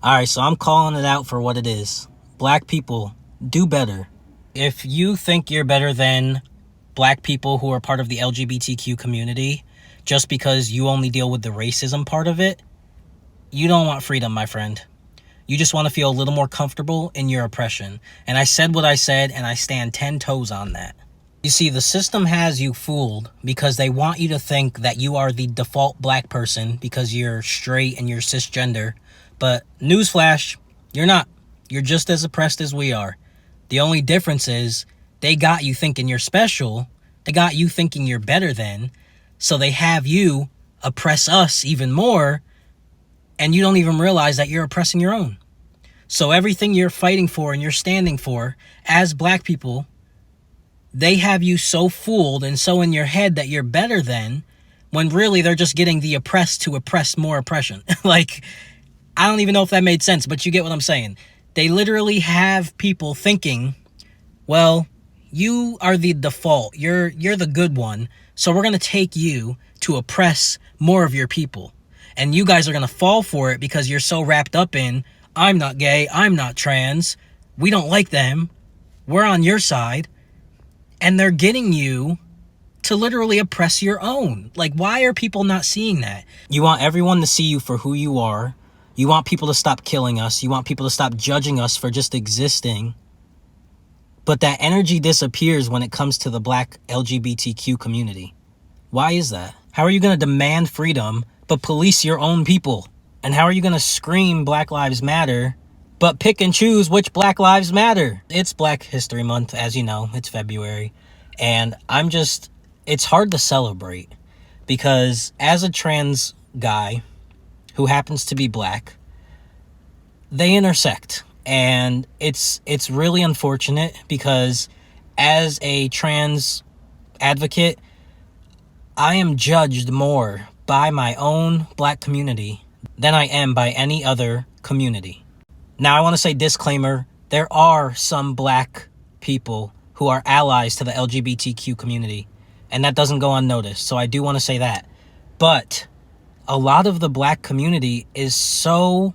Alright, so I'm calling it out for what it is. Black people, do better. If you think you're better than black people who are part of the LGBTQ community just because you only deal with the racism part of it, you don't want freedom, my friend. You just want to feel a little more comfortable in your oppression. And I said what I said, and I stand 10 toes on that. You see, the system has you fooled because they want you to think that you are the default black person because you're straight and you're cisgender. But newsflash, you're not. You're just as oppressed as we are. The only difference is they got you thinking you're special. They got you thinking you're better than. So they have you oppress us even more. And you don't even realize that you're oppressing your own. So everything you're fighting for and you're standing for as black people, they have you so fooled and so in your head that you're better than, when really they're just getting the oppressed to oppress more oppression. Like, I don't even know if that made sense, but you get what I'm saying. They literally have people thinking, well, you are the default. You're the good one. So we're going to take you to oppress more of your people. And you guys are going to fall for it because you're so wrapped up in, I'm not gay, I'm not trans, we don't like them, we're on your side. And they're getting you to literally oppress your own. Like, why are people not seeing that? You want everyone to see you for who you are. You want people to stop killing us. You want people to stop judging us for just existing. But that energy disappears when it comes to the black LGBTQ community. Why is that? How are you going to demand freedom but police your own people? And how are you going to scream Black Lives Matter but pick and choose which Black Lives Matter? It's Black History Month, as you know. It's February. And it's hard to celebrate because as a trans guy who happens to be black, they intersect. And it's really unfortunate because as a trans advocate, I am judged more by my own black community than I am by any other community. Now, I want to say disclaimer, there are some black people who are allies to the LGBTQ community, and that doesn't go unnoticed, so I do want to say that. But a lot of the black community is so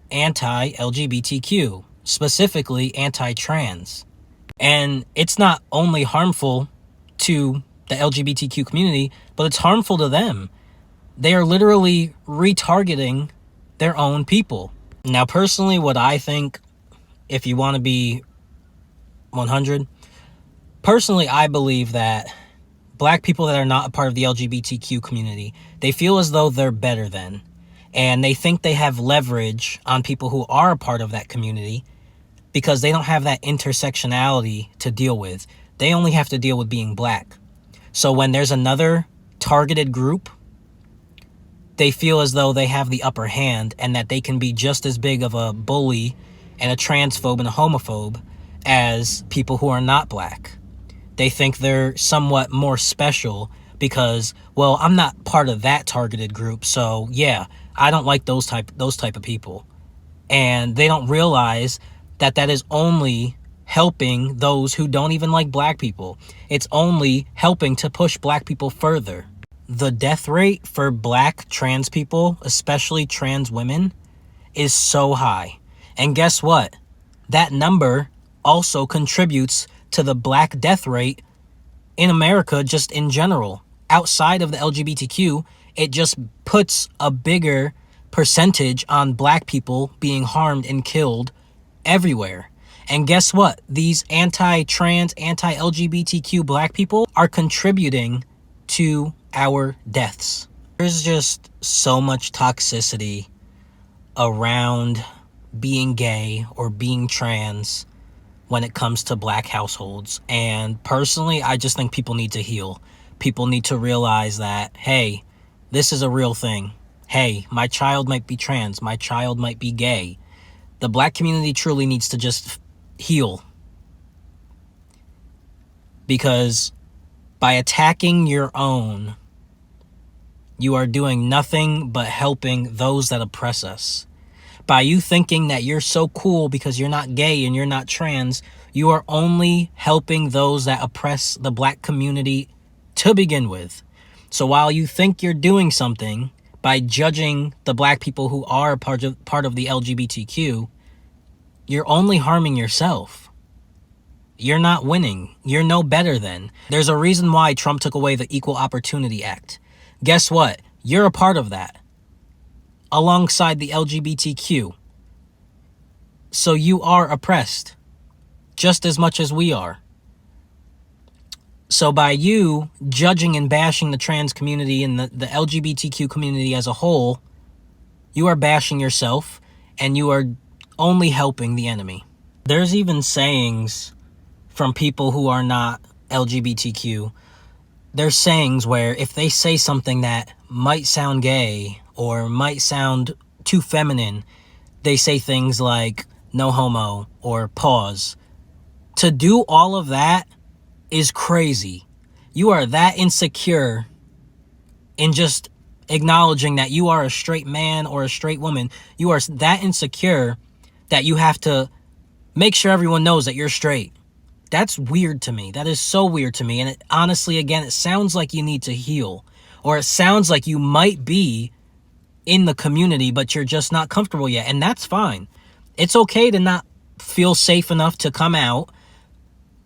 anti-LGBTQ, specifically anti-trans. And it's not only harmful to the LGBTQ community, but it's harmful to them. They are literally retargeting their own people. Now, personally, what I think, if you want to be 100, personally, I believe that black people that are not a part of the LGBTQ community, they feel as though they're better than, and they think they have leverage on people who are a part of that community because they don't have that intersectionality to deal with. They only have to deal with being black. So when there's another targeted group, they feel as though they have the upper hand and that they can be just as big of a bully and a transphobe and a homophobe as people who are not black. They think they're somewhat more special because, well, I'm not part of that targeted group, so yeah, I don't like those type of people. And they don't realize that that is only helping those who don't even like black people. It's only helping to push black people further. The death rate for black trans people, especially trans women, is so high. And guess what? That number also contributes to the black death rate in America just in general. Outside of the LGBTQ, it just puts a bigger percentage on black people being harmed and killed everywhere. And guess what? These anti-trans, anti-LGBTQ black people are contributing to our deaths. There's just so much toxicity around being gay or being trans when it comes to black households. And personally, I just think people need to heal. People need to realize that, hey, this is a real thing. Hey, my child might be trans. My child might be gay. The black community truly needs to just heal. Because by attacking your own, you are doing nothing but helping those that oppress us. By you thinking that you're so cool because you're not gay and you're not trans, you are only helping those that oppress the black community to begin with. So while you think you're doing something by judging the black people who are part of the LGBTQ, you're only harming yourself. You're not winning. You're no better than. There's a reason why Trump took away the Equal Opportunity Act. Guess what? You're a part of that, alongside the LGBTQ. So you are oppressed just as much as we are. So by you judging and bashing the trans community and the LGBTQ community as a whole, you are bashing yourself and you are only helping the enemy. There's even sayings from people who are not LGBTQ. There's sayings where if they say something that might sound gay or might sound too feminine, they say things like no homo or pause. To do all of that is crazy. You are that insecure in just acknowledging that you are a straight man or a straight woman. You are that insecure that you have to make sure everyone knows that you're straight. That's weird to me. That is so weird to me. And it, honestly, again, it sounds like you need to heal. Or it sounds like you might be in the community, but you're just not comfortable yet. And that's fine. It's okay to not feel safe enough to come out.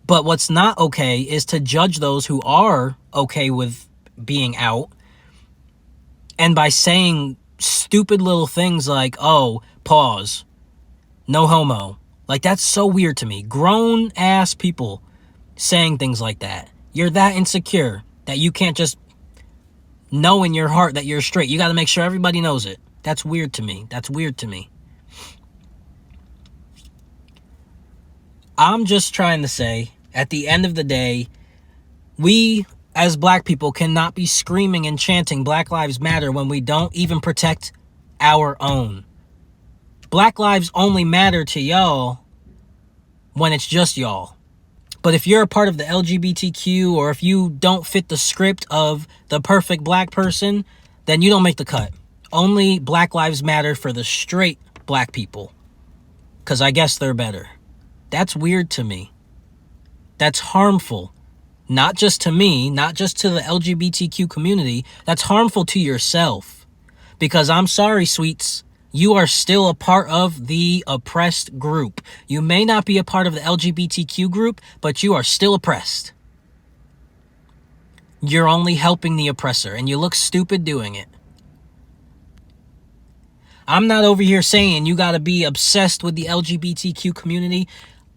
But what's not okay is to judge those who are okay with being out. And by saying stupid little things like, oh, pause, no homo. Like, that's so weird to me. Grown ass people saying things like that. You're that insecure that you can't just know in your heart that you're straight. You got to make sure everybody knows it. That's weird to me. That's weird to me. I'm just trying to say, at the end of the day, we as black people cannot be screaming and chanting Black Lives Matter when we don't even protect our own. Black lives only matter to y'all when it's just y'all. But if you're a part of the LGBTQ, or if you don't fit the script of the perfect black person, then you don't make the cut. Only Black Lives Matter for the straight black people, because I guess they're better. That's weird to me. That's harmful. Not just to me, not just to the LGBTQ community. That's harmful to yourself. Because I'm sorry, sweets, you are still a part of the oppressed group. You may not be a part of the LGBTQ group, but you are still oppressed. You're only helping the oppressor, and you look stupid doing it. I'm not over here saying you gotta be obsessed with the LGBTQ community.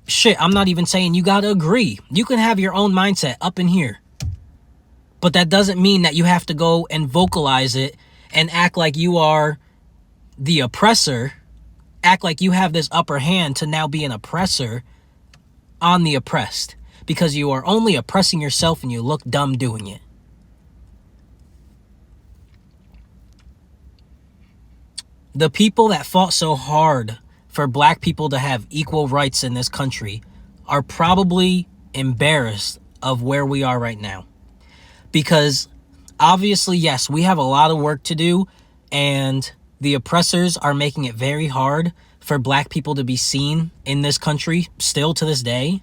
Shit, I'm not even saying you gotta agree. You can have your own mindset up in here. But that doesn't mean that you have to go and vocalize it and act like you are the oppressor, act like you have this upper hand to now be an oppressor on the oppressed, because you are only oppressing yourself and you look dumb doing it. The people that fought so hard for black people to have equal rights in this country are probably embarrassed of where we are right now. Because obviously, yes, we have a lot of work to do, and the oppressors are making it very hard for black people to be seen in this country still to this day.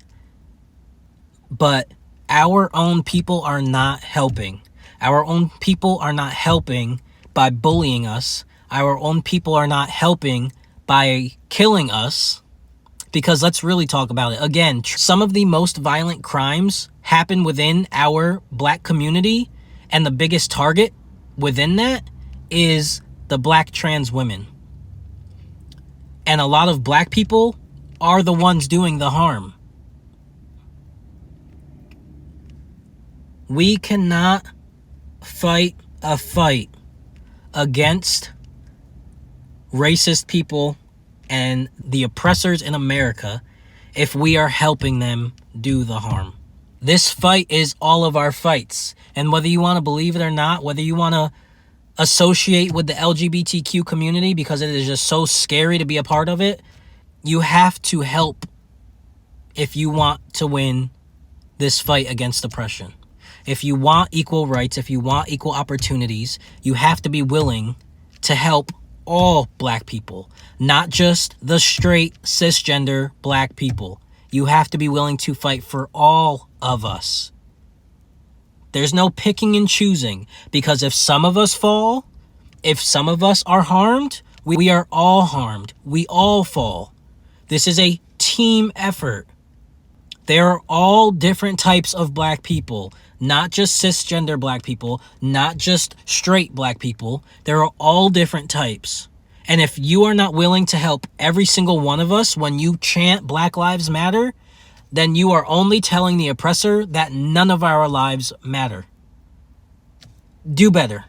But our own people are not helping. Our own people are not helping by bullying us. Our own people are not helping by killing us. Because let's really talk about it. Again, some of the most violent crimes happen within our black community, and the biggest target within that is the black trans women. And a lot of black people are the ones doing the harm. We cannot fight a fight against racist people and the oppressors in America if we are helping them do the harm. This fight is all of our fights. And whether you want to believe it or not, whether you want to associate with the LGBTQ community because it is just so scary to be a part of it, you have to help if you want to win this fight against oppression. If you want equal rights, if you want equal opportunities, you have to be willing to help all black people, not just the straight cisgender black people. You have to be willing to fight for all of us. There's no picking and choosing, because if some of us fall, If some of us are harmed, we are all harmed. We all fall. This is a team effort. There are all different types of black people, not just cisgender black people, not just straight black people. There are all different types. And if you are not willing to help every single one of us when you chant Black Lives Matter, then you are only telling the oppressor that none of our lives matter. Do better.